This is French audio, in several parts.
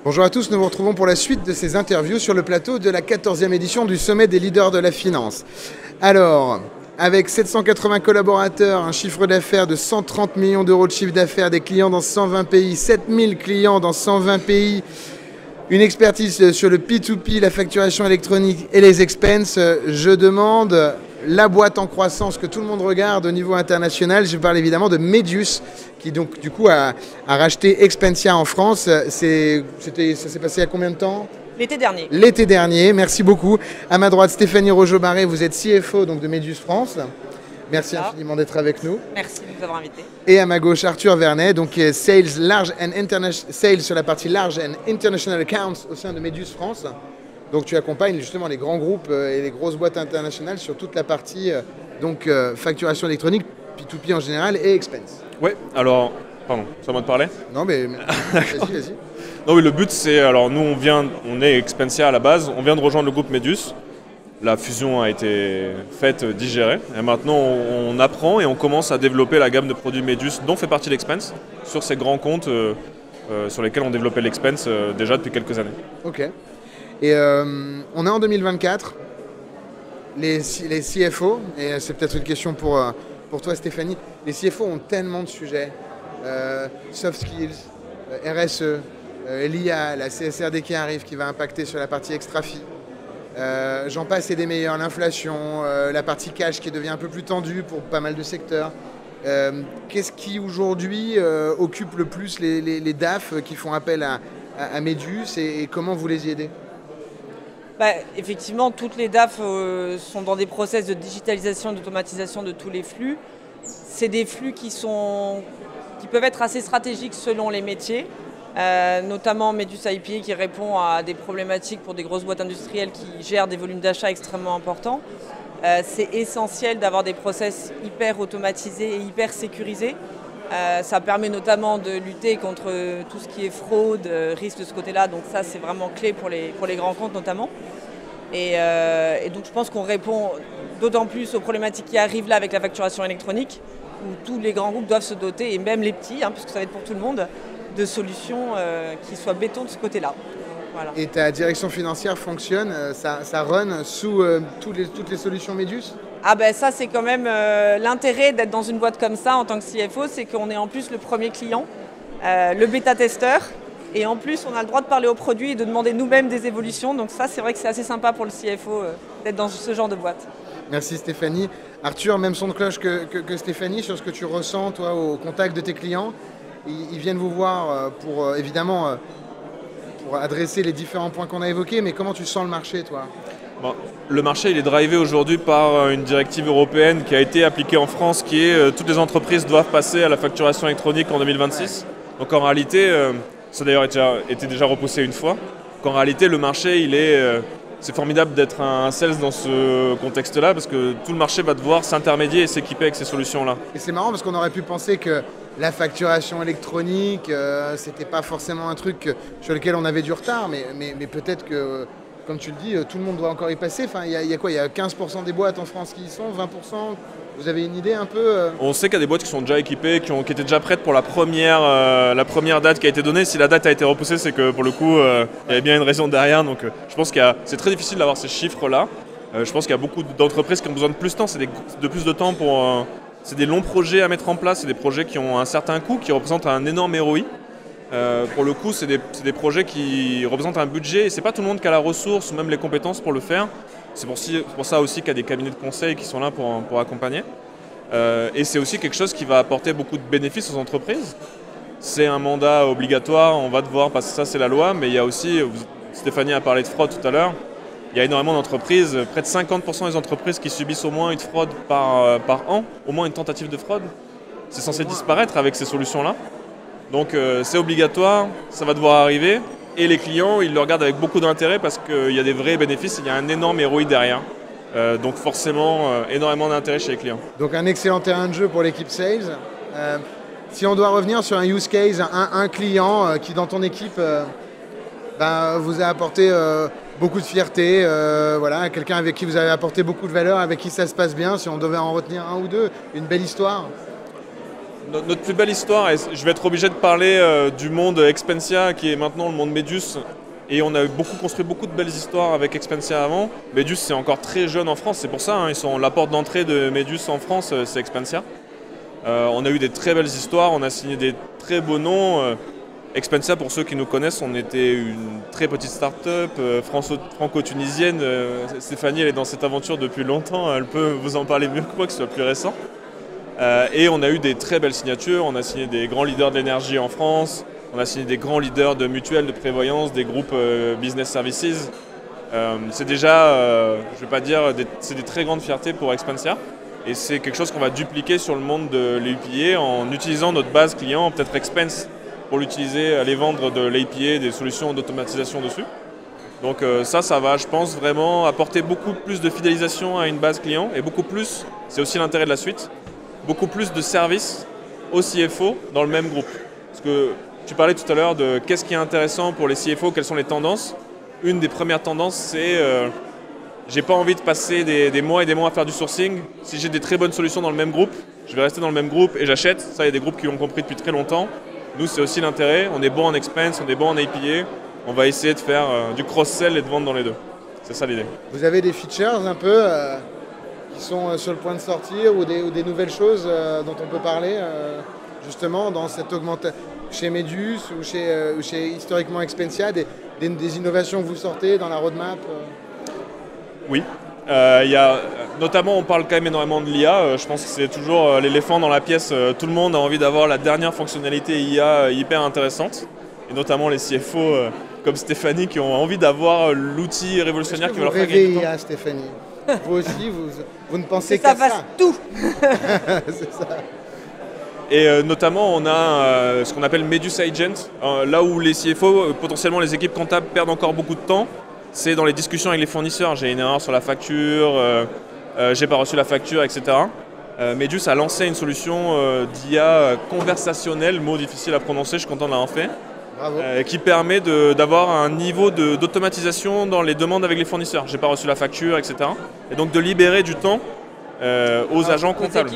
Bonjour à tous, nous vous retrouvons pour la suite de ces interviews sur le plateau de la 14e édition du Sommet des leaders de la finance. Alors, avec 780 collaborateurs, un chiffre d'affaires de 130 millions d'euros de chiffre d'affaires, des clients dans 120 pays, 7000 clients dans 120 pays, une expertise sur le P2P, la facturation électronique et les expenses, je demande la boîte en croissance que tout le monde regarde au niveau international. Je parle évidemment de Medius, qui donc du coup a racheté Expensia en France. Ça s'est passé il y a combien de temps ? L'été dernier. L'été dernier, merci beaucoup. À ma droite, Stéphanie Rogeau-Barré, vous êtes CFO donc, de Medius France. Merci infiniment d'être avec nous. Merci de nous avoir invités. Et à ma gauche, Arthur Vernet, donc Sales sur la partie Large and International Accounts au sein de Medius France. Donc tu accompagnes justement les grands groupes et les grosses boîtes internationales sur toute la partie facturation électronique, P2P en général et expense. Oui, alors, pardon, c'est à moi de parler ? Non mais vas-y. Non, oui, le but c'est, alors nous on est Expensia à la base, on vient de rejoindre le groupe Medius. La fusion a été faite, digérée, et maintenant on apprend et on commence à développer la gamme de produits Medius dont fait partie l'Expense sur ces grands comptes sur lesquels on développait l'Expense déjà depuis quelques années. Ok. Et on est en 2024, les CFO, et c'est peut-être une question pour toi Stéphanie, les CFO ont tellement de sujets, soft skills, RSE, l'IA, la CSRD qui arrive, qui va impacter sur la partie extra-fi. J'en passe et des meilleurs, l'inflation, la partie cash qui devient un peu plus tendue pour pas mal de secteurs. Qu'est-ce qui aujourd'hui occupe le plus les DAF qui font appel à Medius et comment vous les y aidez ? Effectivement, toutes les DAF sont dans des process de digitalisation et d'automatisation de tous les flux. C'est des flux qui peuvent être assez stratégiques selon les métiers. Notamment Medius IPA qui répond à des problématiques pour des grosses boîtes industrielles qui gèrent des volumes d'achat extrêmement importants. C'est essentiel d'avoir des process hyper automatisés et hyper sécurisés. Ça permet notamment de lutter contre tout ce qui est fraude, risque de ce côté-là. Donc ça, c'est vraiment clé pour les grands comptes notamment. Et donc je pense qu'on répond d'autant plus aux problématiques qui arrivent là avec la facturation électronique, où tous les grands groupes doivent se doter, et même les petits, puisque ça va être pour tout le monde, de solutions qui soient béton de ce côté-là. Voilà. Et ta direction financière fonctionne, ça run sous toutes les solutions Medius ? Ça c'est quand même l'intérêt d'être dans une boîte comme ça en tant que CFO, c'est qu'on est en plus le premier client, le bêta-testeur, et en plus on a le droit de parler aux produits et de demander nous-mêmes des évolutions, donc ça c'est vrai que c'est assez sympa pour le CFO d'être dans ce genre de boîte. Merci Stéphanie. Arthur, même son de cloche que Stéphanie sur ce que tu ressens toi au contact de tes clients. Ils viennent vous voir pour évidemment pour adresser les différents points qu'on a évoqués, mais comment tu sens le marché toi ? Le marché il est drivé aujourd'hui par une directive européenne qui a été appliquée en France qui est toutes les entreprises doivent passer à la facturation électronique en 2026. Donc en réalité, ça d'ailleurs été déjà repoussé une fois, qu'en réalité le marché c'est formidable d'être un sales dans ce contexte-là parce que tout le marché va devoir s'intermédier et s'équiper avec ces solutions-là. Et c'est marrant parce qu'on aurait pu penser que la facturation électronique, c'était pas forcément un truc sur lequel on avait du retard, mais peut-être que, comme tu le dis, tout le monde doit encore y passer. Enfin, il y a quoi ? Il y a 15% des boîtes en France qui y sont, 20%. Vous avez une idée un peu On sait qu'il y a des boîtes qui sont déjà équipées, qui étaient déjà prêtes pour la première date qui a été donnée. Si la date a été repoussée, c'est que pour le coup, il y avait bien une raison derrière. Donc je pense c'est très difficile d'avoir ces chiffres-là. Je pense qu'il y a beaucoup d'entreprises qui ont besoin de plus de temps. De plus de temps pour... c'est des longs projets à mettre en place. C'est des projets qui ont un certain coût, qui représentent un énorme ROI. Pour le coup, c'est des projets qui représentent un budget. Et c'est pas tout le monde qui a la ressource ou même les compétences pour le faire. C'est pour ça aussi qu'il y a des cabinets de conseil qui sont là pour accompagner. Et c'est aussi quelque chose qui va apporter beaucoup de bénéfices aux entreprises. C'est un mandat obligatoire, on va devoir passer ça, c'est la loi, mais il y a aussi, Stéphanie a parlé de fraude tout à l'heure, il y a énormément d'entreprises, près de 50% des entreprises qui subissent au moins une fraude par an, au moins une tentative de fraude. C'est censé disparaître avec ces solutions-là. Donc c'est obligatoire, ça va devoir arriver. Et les clients, ils le regardent avec beaucoup d'intérêt parce qu'il y a des vrais bénéfices, il y a un énorme ROI derrière. Donc forcément, énormément d'intérêt chez les clients. Donc un excellent terrain de jeu pour l'équipe Sales. Si on doit revenir sur un use case, un client qui dans ton équipe vous a apporté beaucoup de fierté, quelqu'un avec qui vous avez apporté beaucoup de valeur, avec qui ça se passe bien, si on devait en retenir un ou deux, une belle histoire. notre plus belle histoire, et je vais être obligé de parler du monde Expensia, qui est maintenant le monde Medus. Et on a construit beaucoup de belles histoires avec Expensia avant. Medus, c'est encore très jeune en France, c'est pour ça, ils sont la porte d'entrée de Medus en France, c'est Expensia. On a eu des très belles histoires, on a signé des très beaux noms. Expensia, pour ceux qui nous connaissent, on était une très petite start-up franco-tunisienne. Stéphanie, elle est dans cette aventure depuis longtemps, elle peut vous en parler mieux que moi, que ce soit plus récent. Et on a eu des très belles signatures, on a signé des grands leaders de l'énergie en France, on a signé des grands leaders de mutuelles, de prévoyance, des groupes business services. C'est déjà, je ne vais pas dire, c'est des très grandes fiertés pour Expensia. Et c'est quelque chose qu'on va dupliquer sur le monde de l'APA en utilisant notre base client, peut-être Expense, pour l'utiliser, aller vendre de l'APA, des solutions d'automatisation dessus. Donc ça va, je pense, vraiment apporter beaucoup plus de fidélisation à une base client et beaucoup plus, c'est aussi l'intérêt de la suite, beaucoup plus de services au CFO dans le même groupe. Parce que tu parlais tout à l'heure de qu'est-ce qui est intéressant pour les CFO, quelles sont les tendances. Une des premières tendances, c'est j'ai pas envie de passer des mois et des mois à faire du sourcing. Si j'ai des très bonnes solutions dans le même groupe, je vais rester dans le même groupe et j'achète. Ça, il y a des groupes qui l'ont compris depuis très longtemps. Nous, c'est aussi l'intérêt. On est bon en expense, on est bon en APA. On va essayer de faire du cross-sell et de vendre dans les deux. C'est ça l'idée. Vous avez des features un peu qui sont sur le point de sortir ou des nouvelles choses dont on peut parler justement dans cette augmentation chez Medus ou chez historiquement Expensia, des innovations que vous sortez dans la roadmap Oui. Notamment, on parle quand même énormément de l'IA. Je pense que c'est toujours l'éléphant dans la pièce. Tout le monde a envie d'avoir la dernière fonctionnalité IA hyper intéressante. Et notamment les CFO comme Stéphanie qui ont envie d'avoir l'outil révolutionnaire qui va leur faire gagner du temps. IA, Stéphanie. Vous aussi, vous ne pensez qu'à ça. Ça fasse tout. C'est ça. Et notamment, on a ce qu'on appelle Medus Agent. Là où les CFO, potentiellement les équipes comptables, perdent encore beaucoup de temps, c'est dans les discussions avec les fournisseurs. J'ai une erreur sur la facture, j'ai pas reçu la facture, etc. Medus a lancé une solution d'IA conversationnelle, mot difficile à prononcer, je suis content de l'avoir fait, qui permet d'avoir un niveau d'automatisation dans les demandes avec les fournisseurs. J'ai pas reçu la facture, etc. Et donc de libérer du temps aux agents comptables.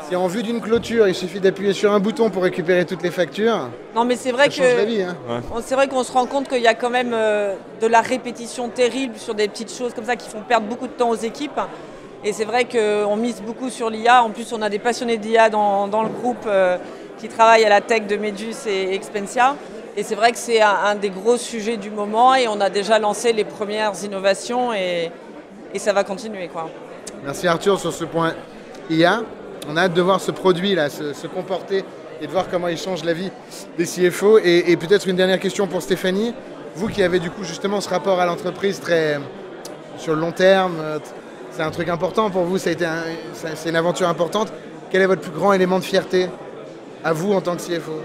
Si en vue d'une clôture, il suffit d'appuyer sur un bouton pour récupérer toutes les factures. Non, mais c'est vrai ça change la vie, hein. C'est vrai qu'on se rend compte qu'il y a quand même de la répétition terrible sur des petites choses comme ça qui font perdre beaucoup de temps aux équipes. Et c'est vrai qu'on mise beaucoup sur l'IA. En plus, on a des passionnés d'IA dans le groupe qui travaillent à la tech de Medus et Expensia. Et c'est vrai que c'est un des gros sujets du moment et on a déjà lancé les premières innovations et ça va continuer, quoi. Merci Arthur sur ce point IA. On a hâte de voir ce produit-là se comporter et de voir comment il change la vie des CFO. Et peut-être une dernière question pour Stéphanie. Vous qui avez du coup justement ce rapport à l'entreprise très sur le long terme, c'est un truc important pour vous, c'est une aventure importante. Quel est votre plus grand élément de fierté à vous en tant que CFO?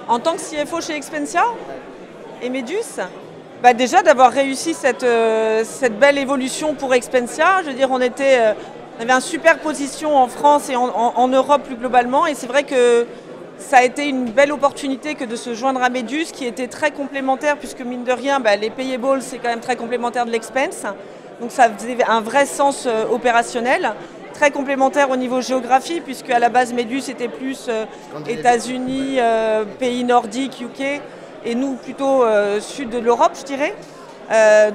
En tant que CFO chez Expensia et Medus, déjà d'avoir réussi cette belle évolution pour Expensia. Je veux dire, on avait une super position en France et en Europe plus globalement. Et c'est vrai que ça a été une belle opportunité que de se joindre à Medus, qui était très complémentaire, puisque mine de rien, les payables, c'est quand même très complémentaire de l'expense. Donc ça faisait un vrai sens opérationnel. Très complémentaire au niveau géographie, puisque à la base Medus était plus États-Unis, pays nordiques, UK. Et nous plutôt sud de l'Europe, je dirais.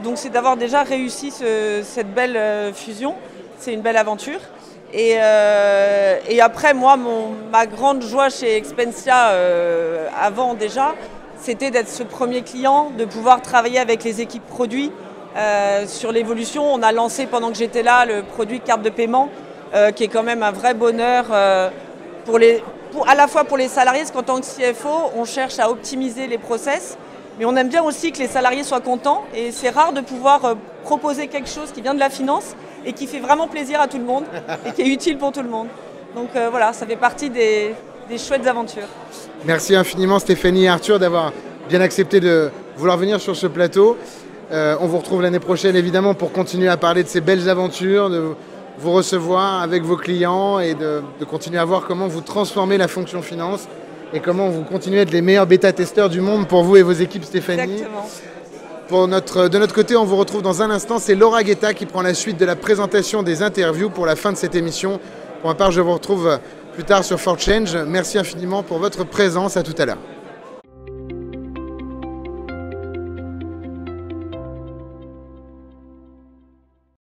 Donc c'est d'avoir déjà réussi cette belle fusion. C'est une belle aventure. Et après, moi, ma grande joie chez Expensia, avant déjà, c'était d'être ce premier client, de pouvoir travailler avec les équipes produits sur l'évolution. On a lancé pendant que j'étais là le produit carte de paiement, qui est quand même un vrai bonheur à la fois pour les salariés, parce qu'en tant que CFO, on cherche à optimiser les process, mais on aime bien aussi que les salariés soient contents, et c'est rare de pouvoir proposer quelque chose qui vient de la finance et qui fait vraiment plaisir à tout le monde et qui est utile pour tout le monde. Donc voilà, ça fait partie des chouettes aventures. Merci infiniment Stéphanie et Arthur d'avoir bien accepté de vouloir venir sur ce plateau. On vous retrouve l'année prochaine évidemment pour continuer à parler de ces belles aventures, de vous recevoir avec vos clients et de continuer à voir comment vous transformez la fonction finance et comment vous continuez à être les meilleurs bêta-testeurs du monde pour vous et vos équipes, Stéphanie. Exactement. De notre côté, on vous retrouve dans un instant. C'est Laura Guetta qui prend la suite de la présentation des interviews pour la fin de cette émission. Pour ma part, je vous retrouve plus tard sur For Change. Merci infiniment pour votre présence. À tout à l'heure.